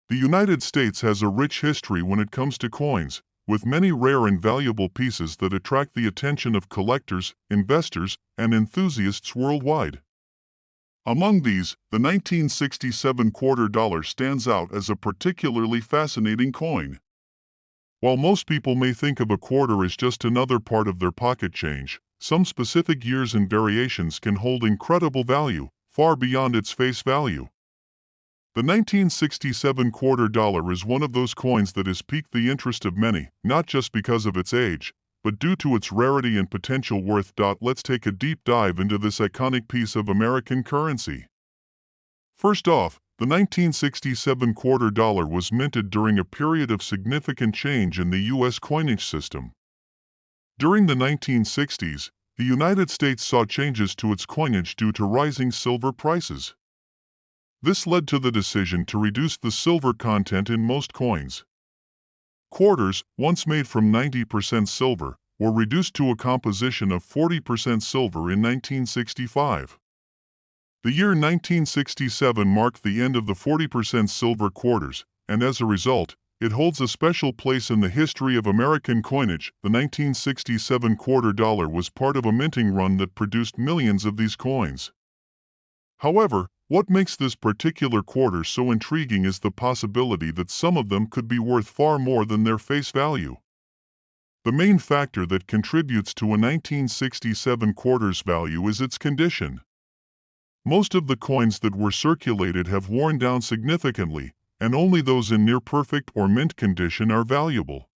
The United States has a rich history when it comes to coins, with many rare and valuable pieces that attract the attention of collectors, investors, and enthusiasts worldwide. Among these, the 1967 quarter dollar stands out as a particularly fascinating coin. While most people may think of a quarter as just another part of their pocket change, some specific years and variations can hold incredible value, far beyond its face value. The 1967 quarter dollar is one of those coins that has piqued the interest of many, not just because of its age, but due to its rarity and potential worth. Let's take a deep dive into this iconic piece of American currency. First off, the 1967 quarter dollar was minted during a period of significant change in the U.S. coinage system. During the 1960s, the United States saw changes to its coinage due to rising silver prices. This led to the decision to reduce the silver content in most coins. Quarters, once made from 90% silver, were reduced to a composition of 40% silver in 1965. The year 1967 marked the end of the 40% silver quarters, and as a result, it holds a special place in the history of American coinage. The 1967 quarter dollar was part of a minting run that produced millions of these coins. However, what makes this particular quarter so intriguing is the possibility that some of them could be worth far more than their face value. The main factor that contributes to a 1967 quarter's value is its condition. Most of the coins that were circulated have worn down significantly, and only those in near-perfect or mint condition are valuable.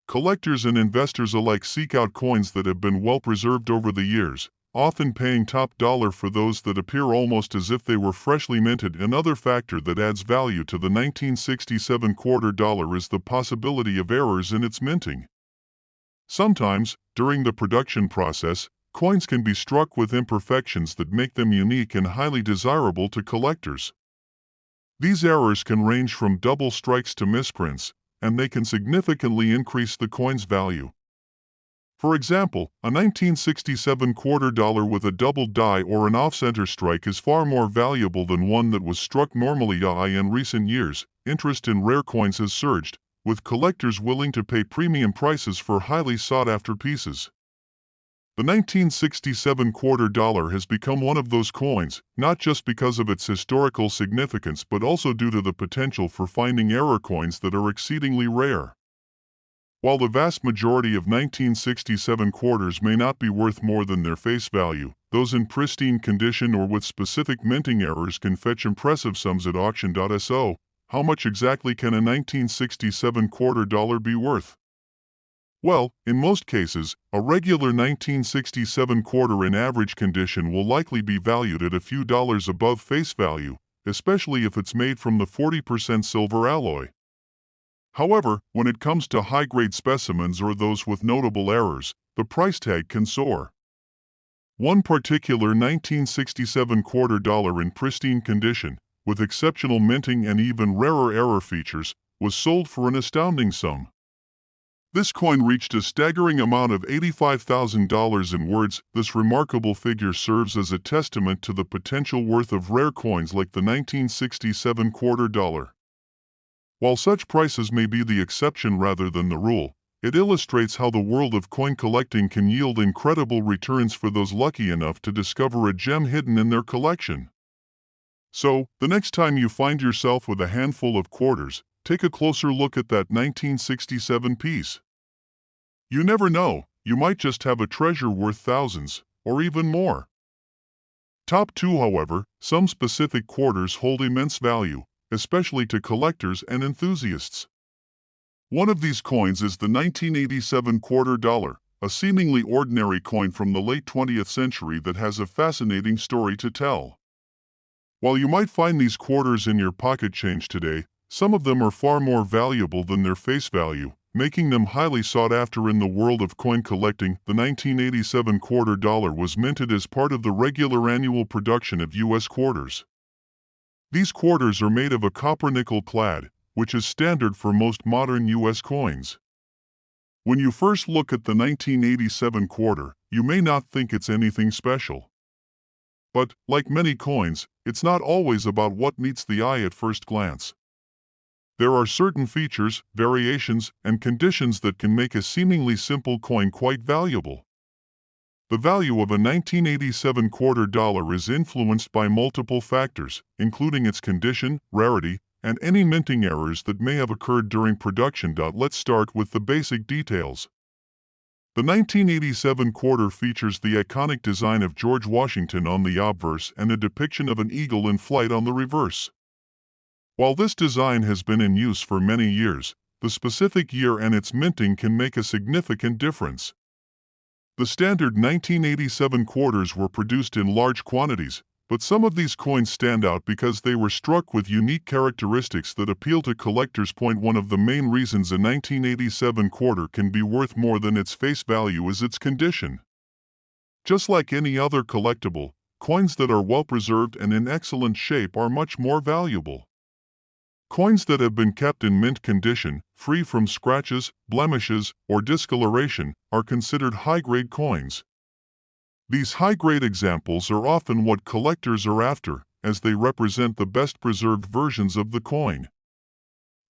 Collectors and investors alike seek out coins that have been well preserved over the years, often paying top dollar for those that appear almost as if they were freshly minted. Another factor that adds value to the 1967 quarter dollar is the possibility of errors in its minting. Sometimes, during the production process, coins can be struck with imperfections that make them unique and highly desirable to collectors. These errors can range from double strikes to misprints, and they can significantly increase the coin's value. For example, a 1967 quarter dollar with a double die or an off-center strike is far more valuable than one that was struck normally. In recent years, interest in rare coins has surged, with collectors willing to pay premium prices for highly sought-after pieces. The 1967 quarter dollar has become one of those coins, not just because of its historical significance but also due to the potential for finding error coins that are exceedingly rare. While the vast majority of 1967 quarters may not be worth more than their face value, those in pristine condition or with specific minting errors can fetch impressive sums at auction. So, how much exactly can a 1967 quarter dollar be worth? Well, in most cases, a regular 1967 quarter in average condition will likely be valued at a few dollars above face value, especially if it's made from the 40% silver alloy. However, when it comes to high-grade specimens or those with notable errors, the price tag can soar. One particular 1967 quarter dollar in pristine condition, with exceptional minting and even rarer error features, was sold for an astounding sum. This coin reached a staggering amount of $85,000 in words. This remarkable figure serves as a testament to the potential worth of rare coins like the 1967 quarter dollar. While such prices may be the exception rather than the rule, it illustrates how the world of coin collecting can yield incredible returns for those lucky enough to discover a gem hidden in their collection. So, the next time you find yourself with a handful of quarters, take a closer look at that 1967 piece. You never know, you might just have a treasure worth thousands, or even more. Top 2. However, some specific quarters hold immense value, especially to collectors and enthusiasts. One of these coins is the 1987 quarter dollar, a seemingly ordinary coin from the late 20th century that has a fascinating story to tell. While you might find these quarters in your pocket change today, some of them are far more valuable than their face value, making them highly sought after in the world of coin collecting. The 1987 quarter dollar was minted as part of the regular annual production of U.S. quarters. These quarters are made of a copper-nickel clad, which is standard for most modern U.S. coins. When you first look at the 1987 quarter, you may not think it's anything special. But, like many coins, it's not always about what meets the eye at first glance. There are certain features, variations, and conditions that can make a seemingly simple coin quite valuable. The value of a 1987 quarter dollar is influenced by multiple factors, including its condition, rarity, and any minting errors that may have occurred during production. Let's start with the basic details. The 1987 quarter features the iconic design of George Washington on the obverse and a depiction of an eagle in flight on the reverse. While this design has been in use for many years, the specific year and its minting can make a significant difference. The standard 1987 quarters were produced in large quantities, but some of these coins stand out because they were struck with unique characteristics that appeal to collectors. One of the main reasons a 1987 quarter can be worth more than its face value is its condition. Just like any other collectible, coins that are well preserved and in excellent shape are much more valuable. Coins that have been kept in mint condition, free from scratches, blemishes, or discoloration, are considered high-grade coins. These high-grade examples are often what collectors are after, as they represent the best-preserved versions of the coin.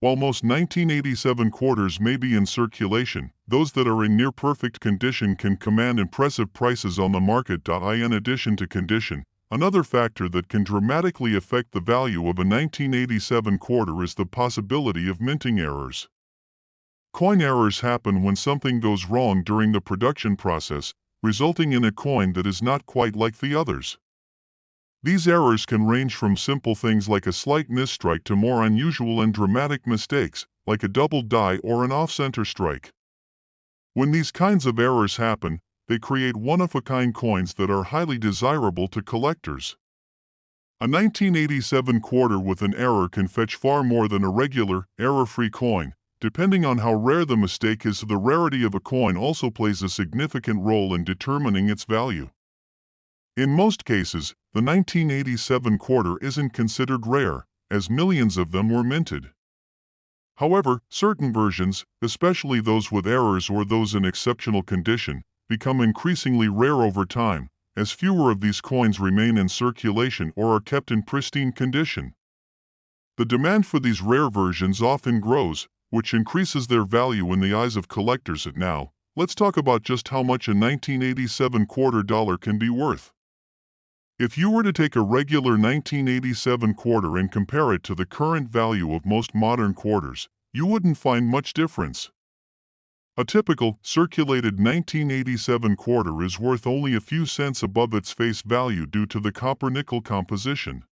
While most 1987 quarters may be in circulation, those that are in near-perfect condition can command impressive prices on the market. In addition to condition, another factor that can dramatically affect the value of a 1987 quarter is the possibility of minting errors. Coin errors happen when something goes wrong during the production process, resulting in a coin that is not quite like the others. These errors can range from simple things like a slight misstrike to more unusual and dramatic mistakes, like a double die or an off-center strike. When these kinds of errors happen, they create one-of-a-kind coins that are highly desirable to collectors. A 1987 quarter with an error can fetch far more than a regular, error-free coin. Depending on how rare the mistake is, the rarity of a coin also plays a significant role in determining its value. In most cases, the 1987 quarter isn't considered rare, as millions of them were minted. However, certain versions, especially those with errors or those in exceptional condition, become increasingly rare over time, as fewer of these coins remain in circulation or are kept in pristine condition. The demand for these rare versions often grows, which increases their value in the eyes of collectors. Now, let's talk about just how much a 1987 quarter dollar can be worth. If you were to take a regular 1987 quarter and compare it to the current value of most modern quarters, you wouldn't find much difference. A typical, circulated 1987 quarter is worth only a few cents above its face value due to the copper-nickel composition.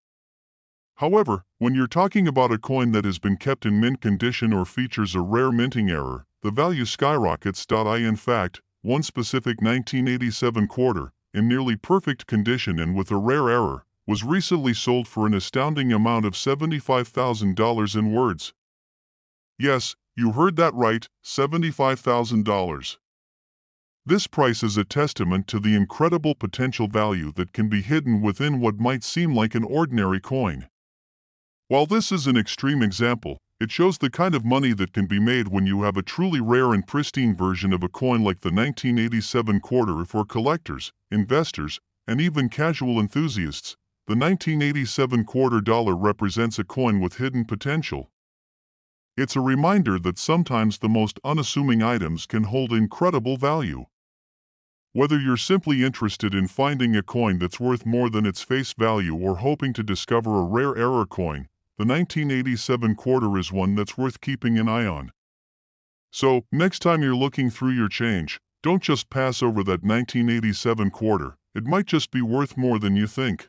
However, when you're talking about a coin that has been kept in mint condition or features a rare minting error, the value skyrockets. In fact, one specific 1987 quarter, in nearly perfect condition and with a rare error, was recently sold for an astounding amount of $75,000 in words. Yes, you heard that right, $75,000. This price is a testament to the incredible potential value that can be hidden within what might seem like an ordinary coin. While this is an extreme example, it shows the kind of money that can be made when you have a truly rare and pristine version of a coin like the 1987 quarter. For collectors, investors, and even casual enthusiasts, the 1987 quarter dollar represents a coin with hidden potential. It's a reminder that sometimes the most unassuming items can hold incredible value. Whether you're simply interested in finding a coin that's worth more than its face value or hoping to discover a rare error coin, the 1987 quarter is one that's worth keeping an eye on. So, next time you're looking through your change, don't just pass over that 1987 quarter. It might just be worth more than you think.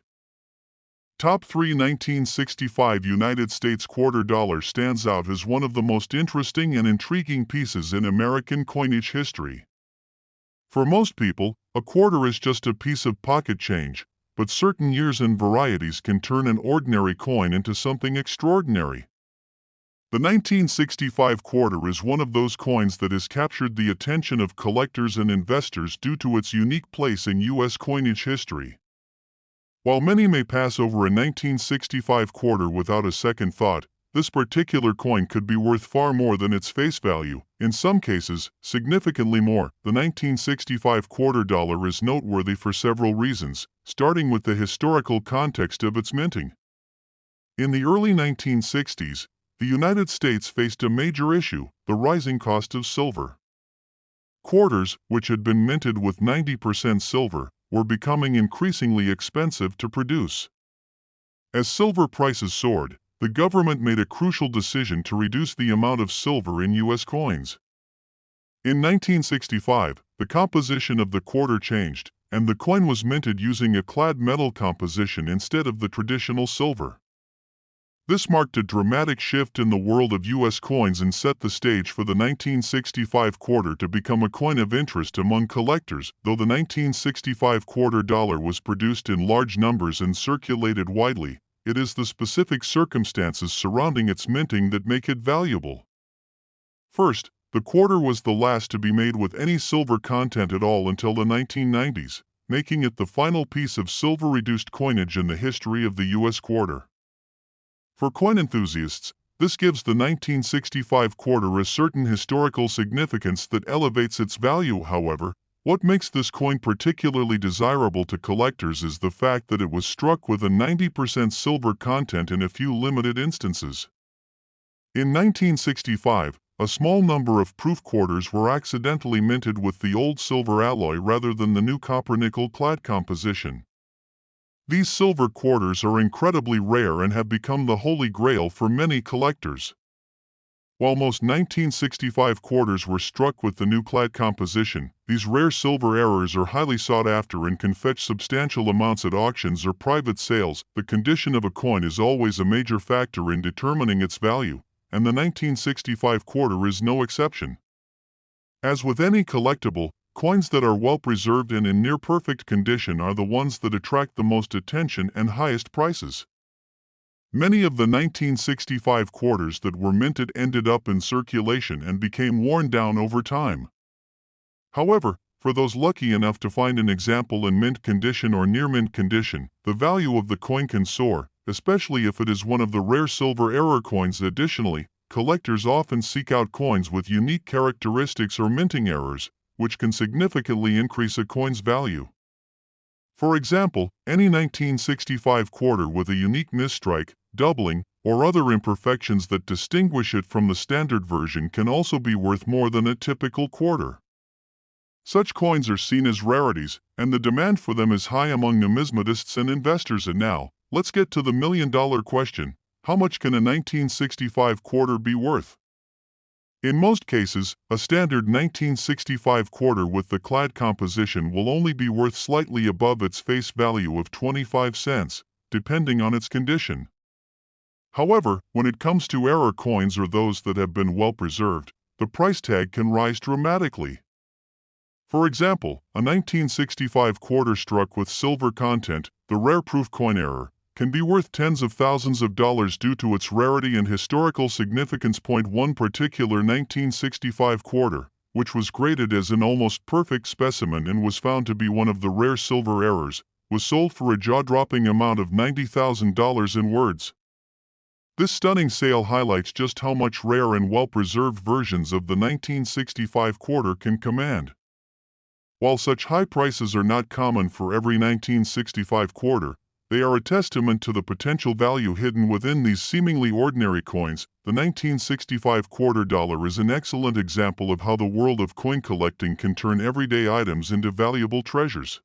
Top 3 1965 United States quarter dollar stands out as one of the most interesting and intriguing pieces in American coinage history. For most people, a quarter is just a piece of pocket change, but certain years and varieties can turn an ordinary coin into something extraordinary. The 1965 quarter is one of those coins that has captured the attention of collectors and investors due to its unique place in U.S. coinage history. While many may pass over a 1965 quarter without a second thought, this particular coin could be worth far more than its face value, in some cases, significantly more. The 1965 quarter dollar is noteworthy for several reasons, starting with the historical context of its minting. In the early 1960s, the United States faced a major issue: the rising cost of silver. Quarters, which had been minted with 90% silver, were becoming increasingly expensive to produce. As silver prices soared, the government made a crucial decision to reduce the amount of silver in U.S. coins. In 1965, the composition of the quarter changed, and the coin was minted using a clad metal composition instead of the traditional silver. This marked a dramatic shift in the world of U.S. coins and set the stage for the 1965 quarter to become a coin of interest among collectors. Though the 1965 quarter dollar was produced in large numbers and circulated widely, it is the specific circumstances surrounding its minting that make it valuable. First, the quarter was the last to be made with any silver content at all until the 1990s, making it the final piece of silver-reduced coinage in the history of the U.S. quarter. For coin enthusiasts, this gives the 1965 quarter a certain historical significance that elevates its value. However, what makes this coin particularly desirable to collectors is the fact that it was struck with a 90% silver content in a few limited instances. In 1965, a small number of proof quarters were accidentally minted with the old silver alloy rather than the new copper-nickel clad composition. These silver quarters are incredibly rare and have become the holy grail for many collectors. While most 1965 quarters were struck with the new clad composition, these rare silver errors are highly sought after and can fetch substantial amounts at auctions or private sales. The condition of a coin is always a major factor in determining its value, and the 1965 quarter is no exception. As with any collectible, coins that are well preserved and in near-perfect condition are the ones that attract the most attention and highest prices. Many of the 1965 quarters that were minted ended up in circulation and became worn down over time. However, for those lucky enough to find an example in mint condition or near-mint condition, the value of the coin can soar, especially if it is one of the rare silver error coins. Additionally, collectors often seek out coins with unique characteristics or minting errors, which can significantly increase a coin's value. For example, any 1965 quarter with a unique misstrike, doubling, or other imperfections that distinguish it from the standard version can also be worth more than a typical quarter. Such coins are seen as rarities, and the demand for them is high among numismatists and investors. And now, let's get to the million-dollar question: how much can a 1965 quarter be worth? In most cases, a standard 1965 quarter with the clad composition will only be worth slightly above its face value of 25 cents, depending on its condition. However, when it comes to error coins or those that have been well preserved, the price tag can rise dramatically. For example, a 1965 quarter struck with silver content, the rare proof coin error, can be worth tens of thousands of dollars due to its rarity and historical significance. One particular 1965 quarter, which was graded as an almost perfect specimen and was found to be one of the rare silver errors, was sold for a jaw-dropping amount of $90,000 in words. This stunning sale highlights just how much rare and well-preserved versions of the 1965 quarter can command. While such high prices are not common for every 1965 quarter, they are a testament to the potential value hidden within these seemingly ordinary coins. The 1965 quarter dollar is an excellent example of how the world of coin collecting can turn everyday items into valuable treasures.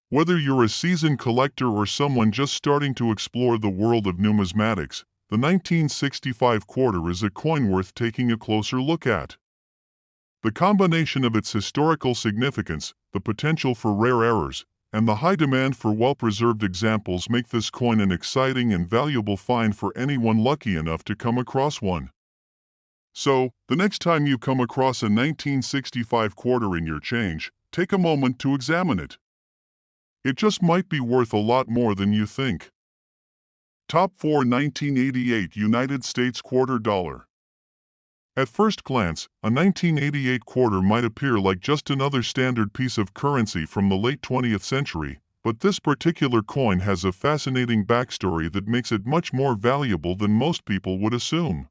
Whether you're a seasoned collector or someone just starting to explore the world of numismatics, the 1965 quarter is a coin worth taking a closer look at. The combination of its historical significance, the potential for rare errors, and the high demand for well-preserved examples make this coin an exciting and valuable find for anyone lucky enough to come across one. So, the next time you come across a 1965 quarter in your change, take a moment to examine it. It just might be worth a lot more than you think. Top 4 1988 United States Quarter Dollar. At first glance, a 1988 quarter might appear like just another standard piece of currency from the late 20th century, but this particular coin has a fascinating backstory that makes it much more valuable than most people would assume.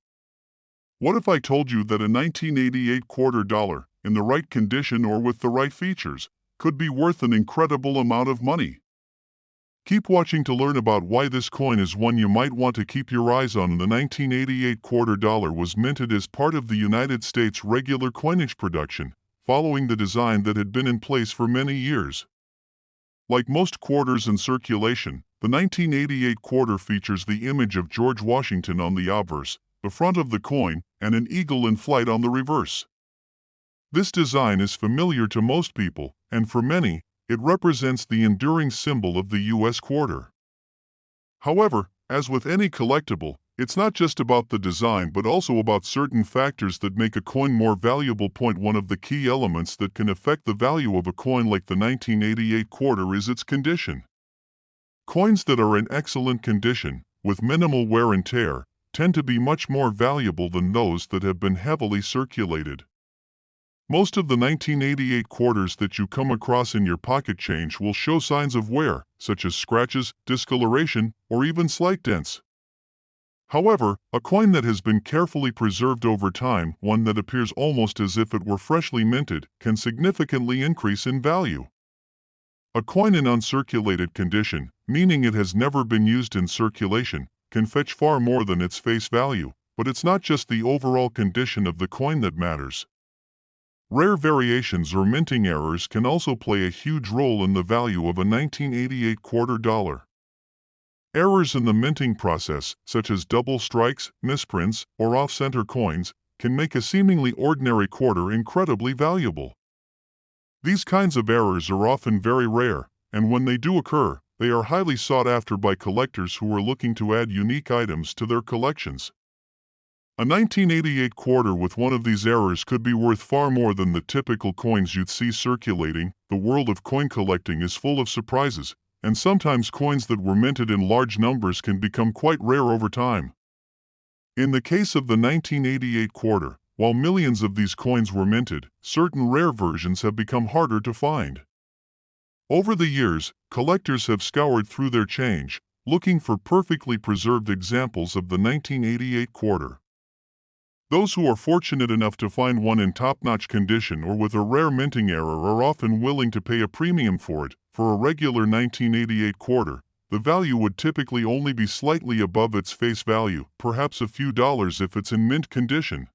What if I told you that a 1988 quarter dollar, in the right condition or with the right features, could be worth an incredible amount of money? Keep watching to learn about why this coin is one you might want to keep your eyes on. The 1988 quarter dollar was minted as part of the United States regular coinage production, following the design that had been in place for many years. Like most quarters in circulation, the 1988 quarter features the image of George Washington on the obverse, the front of the coin, and an eagle in flight on the reverse. This design is familiar to most people, and for many, it represents the enduring symbol of the U.S. quarter. However, as with any collectible, it's not just about the design but also about certain factors that make a coin more valuable. One of the key elements that can affect the value of a coin like the 1988 quarter is its condition. Coins that are in excellent condition, with minimal wear and tear, tend to be much more valuable than those that have been heavily circulated. Most of the 1988 quarters that you come across in your pocket change will show signs of wear, such as scratches, discoloration, or even slight dents. However, a coin that has been carefully preserved over time, one that appears almost as if it were freshly minted, can significantly increase in value. A coin in uncirculated condition, meaning it has never been used in circulation, can fetch far more than its face value, but it's not just the overall condition of the coin that matters. Rare variations or minting errors can also play a huge role in the value of a 1988 quarter dollar. Errors in the minting process, such as double strikes, misprints, or off-center coins, can make a seemingly ordinary quarter incredibly valuable. These kinds of errors are often very rare, and when they do occur, they are highly sought after by collectors who are looking to add unique items to their collections. A 1988 quarter with one of these errors could be worth far more than the typical coins you'd see circulating. The world of coin collecting is full of surprises, and sometimes coins that were minted in large numbers can become quite rare over time. In the case of the 1988 quarter, while millions of these coins were minted, certain rare versions have become harder to find. Over the years, collectors have scoured through their change, looking for perfectly preserved examples of the 1988 quarter. Those who are fortunate enough to find one in top-notch condition or with a rare minting error are often willing to pay a premium for it. For a regular 1988 quarter, the value would typically only be slightly above its face value, perhaps a few dollars if it's in mint condition.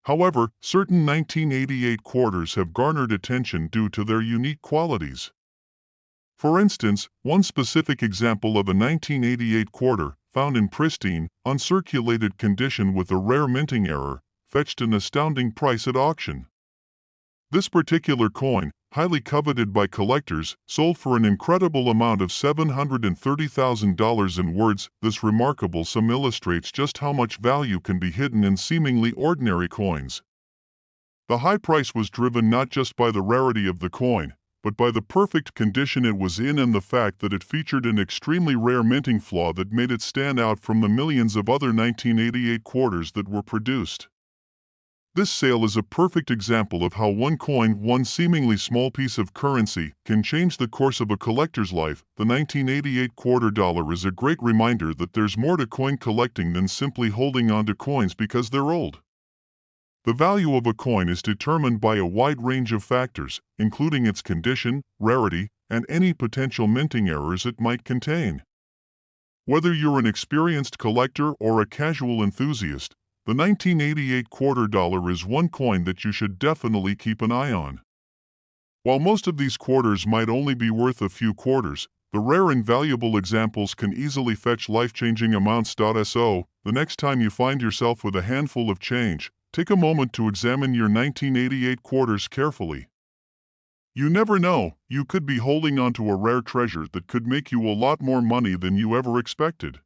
However, certain 1988 quarters have garnered attention due to their unique qualities. For instance, one specific example of a 1988 quarter, found in pristine, uncirculated condition with a rare minting error, fetched an astounding price at auction. This particular coin, highly coveted by collectors, sold for an incredible amount of $730,000 in words. This remarkable sum illustrates just how much value can be hidden in seemingly ordinary coins. The high price was driven not just by the rarity of the coin, but by the perfect condition it was in and the fact that it featured an extremely rare minting flaw that made it stand out from the millions of other 1988 quarters that were produced. This sale is a perfect example of how one coin, one seemingly small piece of currency, can change the course of a collector's life. The 1988 quarter dollar is a great reminder that there's more to coin collecting than simply holding on to coins because they're old. The value of a coin is determined by a wide range of factors, including its condition, rarity, and any potential minting errors it might contain. Whether you're an experienced collector or a casual enthusiast, the 1988 quarter dollar is one coin that you should definitely keep an eye on. While most of these quarters might only be worth a few quarters, the rare and valuable examples can easily fetch life-changing amounts. So, the next time you find yourself with a handful of change, take a moment to examine your 1988 quarters carefully. You never know, you could be holding onto a rare treasure that could make you a lot more money than you ever expected.